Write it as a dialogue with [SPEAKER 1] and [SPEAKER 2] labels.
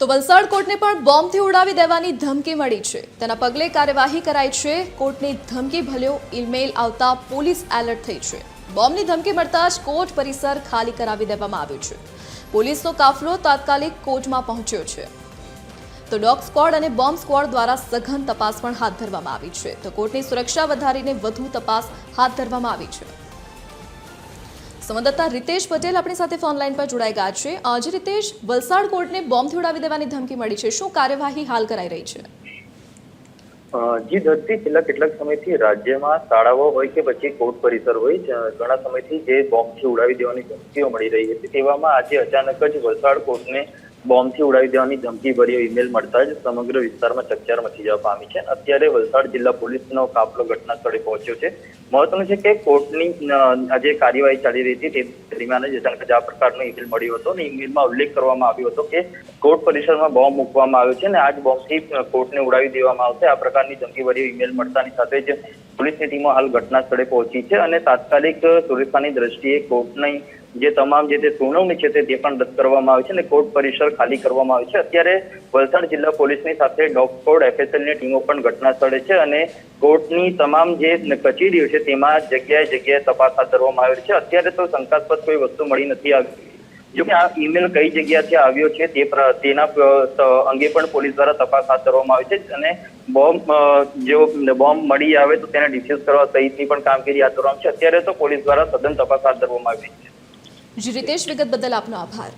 [SPEAKER 1] તો વલસાડ કોર્ટને પણ બોમ્બથી ઉડાવી દેવાની ધમકી મળી છે। તેના પગલે કાર્યવાહી કરાઈ છે। કોર્ટની ધમકી ભલ્યો ઈમેલ આવતા પોલીસ એલર્ટ થઈ છે। બોમ્બની ધમકી મળતા જ કોર્ટ પરિસર ખાલી કરાવી દેવામાં આવ્યું છે। પોલીસનો કાફલો તાત્કાલિક કોર્ટમાં પહોંચ્યો છે। તો ડોગ સ્ક્વોડ અને બોમ્બ સ્ક્વોડ દ્વારા સઘન તપાસ પણ હાથ ધરવામાં આવી છે। તો કોર્ટની સુરક્ષા વધારીને વધુ તપાસ હાથ ધરવામાં આવી છે। સંવાદદાતા રીતેશ પટેલ આપણી સાથે ફોન લાઈન પર જોડાઈ ગયા છે। આજે રીતેશ, વલસાડ કોર્ટને બોમ્બથી ઉડાવી દેવાની ધમકી મળી છે, શું કાર્યવાહી હાલ કરાઈ રહી છે?
[SPEAKER 2] જી ધરતી છેલ્લા કેટલાક સમયથી રાજ્યમાં શાળાઓ હોય કે પછી કોર્ટ પરિસર હોય ઘણા સમયથી જે બોમ્બથી ઉડાવી દેવાની ધમકીઓ મળી રહી હતી, તેવામાં આજે અચાનક જ વલસાડ કોર્ટને બોમ્બથી ઉડાવી દેવાની ધમકી ભર્યો ઈમેલ મળતા જ સમગ્ર વિસ્તારમાં ચકચાર મચી જવા પામી છે। અત્યારે વલસાડ જિલ્લા પોલીસનો કાફલો ઘટના સ્થળે પહોંચ્યો છે। મહત્વનું છે કે કોર્ટની આજે કાર્યવાહી ચાલી રહી હતી તે દરમિયાન જ અચાનક આ પ્રકારનો ઈમેલ મળ્યો હતો અને ઈમેલમાં ઉલ્લેખ કરવામાં આવ્યો હતો કે કોર્ટ પરિસરમાં બોમ્બ મૂકવામાં આવ્યો છે અને આ જ બોમ્બથી કોર્ટને ઉડાવી દેવામાં આવશે। આ પ્રકારની ધમકી ભર્યો ઈમેલ મળતાની સાથે જ પોલીસની ટીમો હાલ ઘટના સ્થળે પહોંચી છે અને તાત્કાલિક સુરક્ષાની દ્રષ્ટિએ કોર્ટની જે તમામ જે સુનાવણી છે તે પણ રદ કરવામાં આવે છે અને કોર્ટ પરિસર ખાલી કરવામાં આવે છે। અત્યારે વલસાડ જિલ્લા પોલીસની સાથે ડોગ સ્ક્વોડ એફએસએલની ટીમો પણ ઘટના સ્થળે છે અને કોર્ટની તમામ જે કચેરીઓ છે તેમાં જગ્યાએ તપાસ હાથ ધરવામાં આવી છે। અત્યારે તો શંકાસ્પદ કોઈ વસ્તુ મળી નથી આવી, જોકે આ ઈમેલ કઈ જગ્યાથી આવ્યો છે તેના અંગે પણ પોલીસ દ્વારા તપાસ હાથ ધરવામાં આવી છે અને બોમ્બ મળી આવે તો તેને ડિફ્યુઝ કરવા સહિતની પણ કામગીરી હાથ ધરવામાં છે। અત્યારે તો પોલીસ દ્વારા સઘન તપાસ હાથ ધરવામાં આવી છે।
[SPEAKER 1] જી રીતેશ, વિગત બદલ આપનો આભાર।